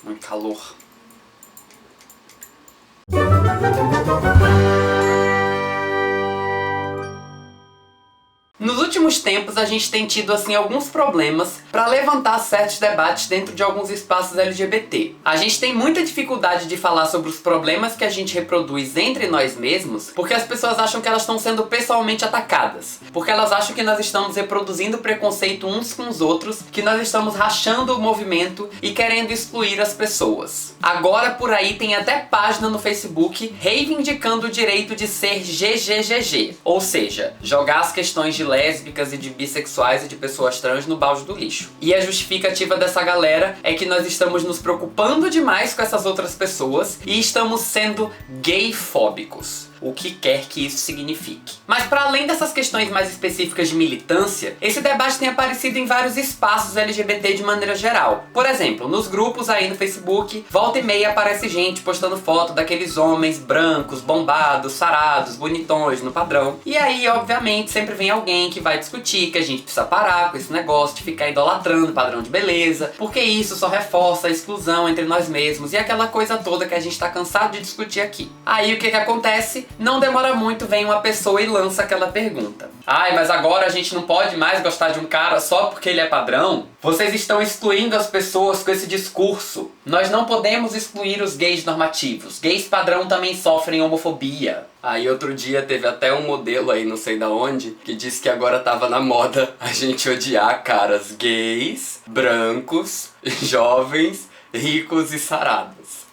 Muito calor. Nos últimos tempos a gente tem tido assim alguns problemas para levantar certos debates dentro de alguns espaços LGBT. A gente tem muita dificuldade de falar sobre os problemas que a gente reproduz entre nós mesmos, porque as pessoas acham que elas estão sendo pessoalmente atacadas, porque elas acham que nós estamos reproduzindo preconceito uns com os outros, que nós estamos rachando o movimento e querendo excluir as pessoas. Agora por aí tem até página no Facebook reivindicando o direito de ser GGGG, ou seja, jogar as questões de lésbicas e de bissexuais e de pessoas trans no balde do lixo. E a justificativa dessa galera é que nós estamos nos preocupando demais com essas outras pessoas e estamos sendo gayfóbicos. O que quer que isso signifique. Mas para além dessas questões mais específicas de militância, esse debate tem aparecido em vários espaços LGBT de maneira geral. Por exemplo, nos grupos aí no Facebook, volta e meia aparece gente postando foto daqueles homens brancos, bombados, sarados, bonitões no padrão. E aí, obviamente, sempre vem alguém que vai discutir que a gente precisa parar com esse negócio de ficar idolatrando o padrão de beleza, porque isso só reforça a exclusão entre nós mesmos e aquela coisa toda que a gente tá cansado de discutir aqui. Aí o que acontece? Não demora muito, vem uma pessoa e lança aquela pergunta. Ai, mas agora a gente não pode mais gostar de um cara só porque ele é padrão? Vocês estão excluindo as pessoas com esse discurso. Nós não podemos excluir os gays normativos. Gays padrão também sofrem homofobia. Aí outro dia teve até um modelo aí, não sei da onde, que disse que agora tava na moda a gente odiar caras gays, brancos, jovens, ricos e sarados.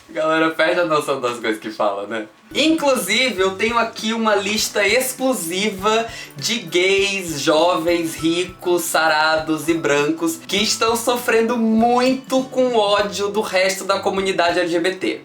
Galera perde a noção das coisas que fala, né? Inclusive, eu tenho aqui uma lista exclusiva de gays, jovens, ricos, sarados e brancos que estão sofrendo muito com o ódio do resto da comunidade LGBT.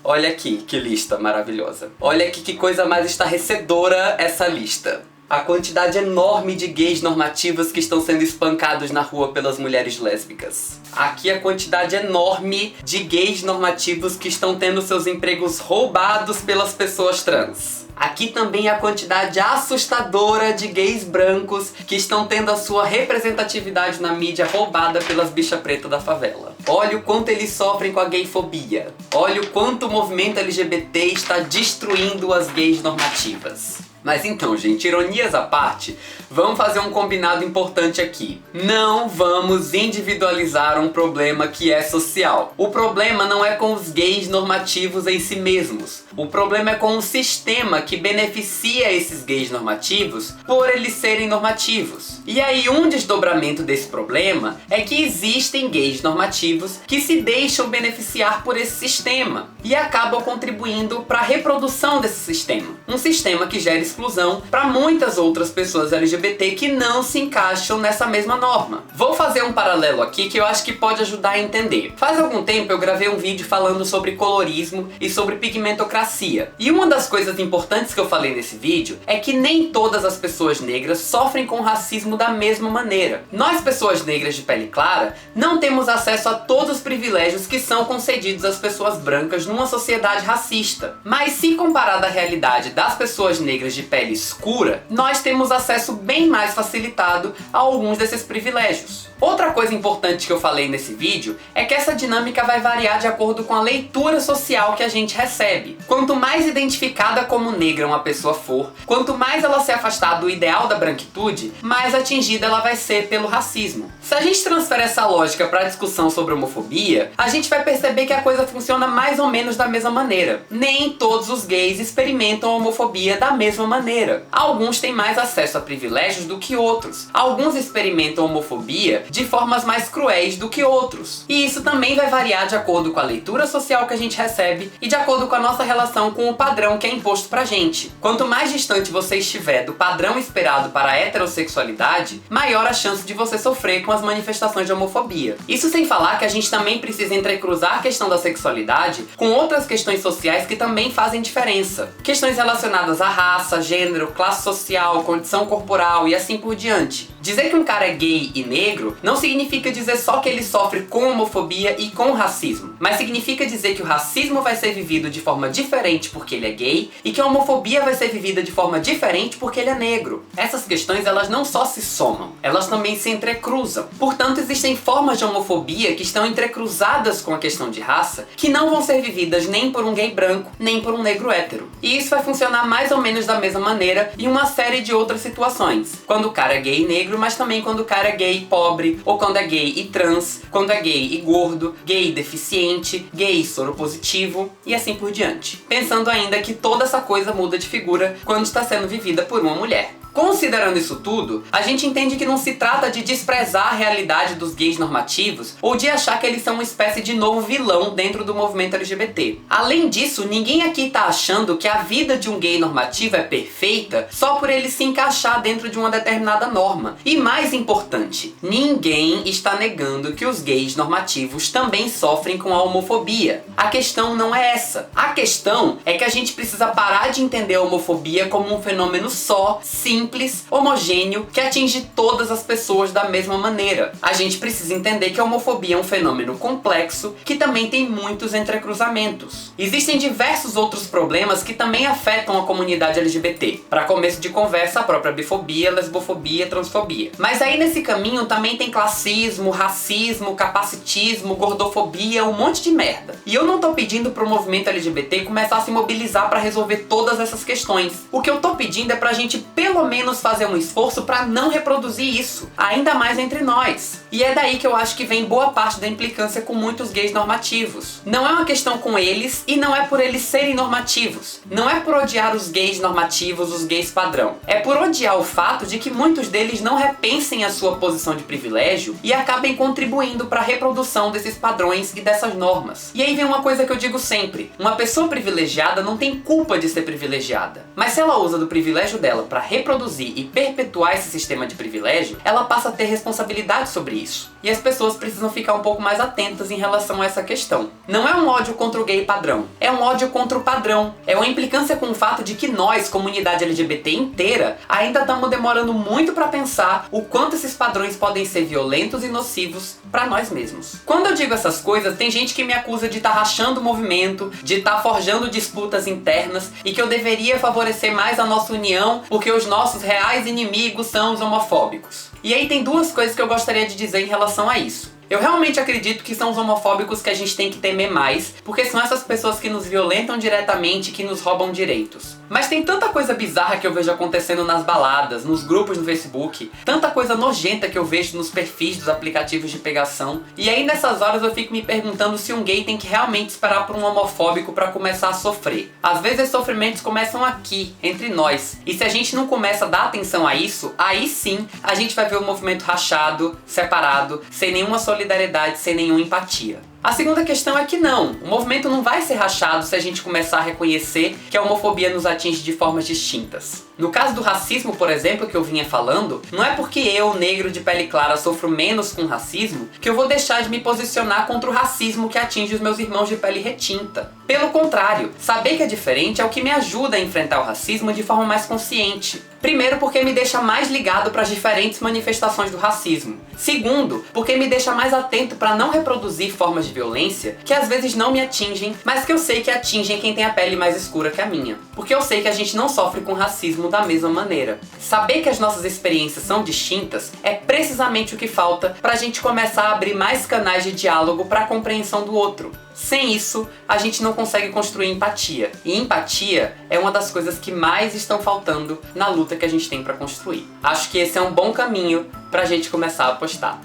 Olha aqui, que lista maravilhosa. Olha aqui que coisa mais estarrecedora essa lista. A quantidade enorme de gays normativos que estão sendo espancados na rua pelas mulheres lésbicas. Aqui a quantidade enorme de gays normativos que estão tendo seus empregos roubados pelas pessoas trans. Aqui também a quantidade assustadora de gays brancos que estão tendo a sua representatividade na mídia roubada pelas bichas pretas da favela. Olha o quanto eles sofrem com a gayfobia. Olha o quanto o movimento LGBT está destruindo as gays normativas. Mas então, gente, ironias à parte, vamos fazer um combinado importante aqui. Não vamos individualizar um problema que é social. O problema não é com os gays normativos em si mesmos. O problema é com o sistema que beneficia esses gays normativos por eles serem normativos. E aí um desdobramento desse problema é que existem gays normativos que se deixam beneficiar por esse sistema e acabam contribuindo para a reprodução desse sistema. Um sistema que gera exclusão para muitas outras pessoas LGBT que não se encaixam nessa mesma norma. Vou fazer um paralelo aqui que eu acho que pode ajudar a entender. Faz algum tempo eu gravei um vídeo falando sobre colorismo e sobre pigmentocracia. E uma das coisas importantes que eu falei nesse vídeo é que nem todas as pessoas negras sofrem com racismo da mesma maneira. Nós, pessoas negras de pele clara, não temos acesso a todos os privilégios que são concedidos às pessoas brancas numa sociedade racista. Mas se comparado à realidade das pessoas negras de pele escura, nós temos acesso bem mais facilitado a alguns desses privilégios. Outra coisa importante que eu falei nesse vídeo é que essa dinâmica vai variar de acordo com a leitura social que a gente recebe. Quanto mais identificada como negra uma pessoa for, quanto mais ela se afastar do ideal da branquitude, mais atingida ela vai ser pelo racismo. Se a gente transfere essa lógica para a discussão sobre homofobia, a gente vai perceber que a coisa funciona mais ou menos da mesma maneira. Nem todos os gays experimentam a homofobia da mesma maneira. Alguns têm mais acesso a privilégios do que outros. Alguns experimentam homofobia de formas mais cruéis do que outros. E isso também vai variar de acordo com a leitura social que a gente recebe e de acordo com a nossa relação com o padrão que é imposto pra gente. Quanto mais distante você estiver do padrão esperado para a heterossexualidade, maior a chance de você sofrer com as manifestações de homofobia. Isso sem falar que a gente também precisa entrecruzar a questão da sexualidade com outras questões sociais que também fazem diferença. Questões relacionadas à raça, gênero, classe social, condição corporal e assim por diante. Dizer que um cara é gay e negro não significa dizer só que ele sofre com homofobia e com racismo, mas significa dizer que o racismo vai ser vivido de forma diferente porque ele é gay e que a homofobia vai ser vivida de forma diferente porque ele é negro. Essas questões, elas não só se somam, elas também se entrecruzam. Portanto, existem formas de homofobia que estão entrecruzadas com a questão de raça que não vão ser vividas nem por um gay branco, nem por um negro hétero. E isso vai funcionar mais ou menos da mesma maneira em uma série de outras situações. Quando o cara é gay e negro, mas também quando o cara é gay e pobre, ou quando é gay e trans, quando é gay e gordo, gay e deficiente, gay e soropositivo, e assim por diante. Pensando ainda que toda essa coisa muda de figura quando está sendo vivida por uma mulher. Considerando isso tudo, a gente entende que não se trata de desprezar a realidade dos gays normativos ou de achar que eles são uma espécie de novo vilão dentro do movimento LGBT. Além disso, ninguém aqui tá achando que a vida de um gay normativo é perfeita só por ele se encaixar dentro de uma determinada norma. E mais importante, ninguém está negando que os gays normativos também sofrem com a homofobia. A questão não é essa. A questão é que a gente precisa parar de entender a homofobia como um fenômeno só, simples, homogêneo, que atinge todas as pessoas da mesma maneira. A gente precisa entender que a homofobia é um fenômeno complexo que também tem muitos entrecruzamentos. Existem diversos outros problemas que também afetam a comunidade LGBT. Para começo de conversa, a própria bifobia, lesbofobia, transfobia. Mas aí nesse caminho também tem classismo, racismo, capacitismo, gordofobia, um monte de merda. E eu não tô pedindo pro movimento LGBT começar a se mobilizar para resolver todas essas questões. O que eu tô pedindo é pra gente pelo menos fazer um esforço para não reproduzir isso, ainda mais entre nós. E é daí que eu acho que vem boa parte da implicância com muitos gays normativos. Não é uma questão com eles e não é por eles serem normativos. Não é por odiar os gays normativos, os gays padrão. É por odiar o fato de que muitos deles não repensem a sua posição de privilégio e acabem contribuindo para a reprodução desses padrões e dessas normas. E aí vem uma coisa que eu digo sempre: uma pessoa privilegiada não tem culpa de ser privilegiada. Mas se ela usa do privilégio dela para reproduzir e perpetuar esse sistema de privilégio, ela passa a ter responsabilidade sobre isso. E as pessoas precisam ficar um pouco mais atentas em relação a essa questão. Não é um ódio contra o gay padrão, é um ódio contra o padrão. É uma implicância com o fato de que nós, comunidade LGBT inteira, ainda estamos demorando muito para pensar o quanto esses padrões podem ser violentos e nocivos para nós mesmos. Quando eu digo essas coisas, tem gente que me acusa de estar rachando o movimento, de estar forjando disputas internas e que eu deveria favorecer mais a nossa união porque os nossos reais inimigos são os homofóbicos. E aí tem duas coisas que eu gostaria de dizer em relação a isso. Eu realmente acredito que são os homofóbicos que a gente tem que temer mais, porque são essas pessoas que nos violentam diretamente e que nos roubam direitos. Mas tem tanta coisa bizarra que eu vejo acontecendo nas baladas, nos grupos no Facebook, tanta coisa nojenta que eu vejo nos perfis dos aplicativos de pegação, e aí nessas horas eu fico me perguntando se um gay tem que realmente esperar por um homofóbico pra começar a sofrer. Às vezes os sofrimentos começam aqui, entre nós, e se a gente não começa a dar atenção a isso, aí sim a gente vai ver o movimento rachado, separado, sem nenhuma solidariedade, sem nenhuma empatia. A segunda questão é que não, o movimento não vai ser rachado se a gente começar a reconhecer que a homofobia nos atinge de formas distintas. No caso do racismo, por exemplo, que eu vinha falando, não é porque eu, negro de pele clara, sofro menos com racismo que eu vou deixar de me posicionar contra o racismo que atinge os meus irmãos de pele retinta. Pelo contrário, saber que é diferente é o que me ajuda a enfrentar o racismo de forma mais consciente. Primeiro, porque me deixa mais ligado para as diferentes manifestações do racismo. Segundo, porque me deixa mais atento para não reproduzir formas de violência que às vezes não me atingem, mas que eu sei que atingem quem tem a pele mais escura que a minha. Porque eu sei que a gente não sofre com racismo da mesma maneira. Saber que as nossas experiências são distintas é precisamente o que falta para a gente começar a abrir mais canais de diálogo para a compreensão do outro. Sem isso, a gente não consegue construir empatia. E empatia é uma das coisas que mais estão faltando na luta que a gente tem para construir. Acho que esse é um bom caminho pra gente começar a apostar.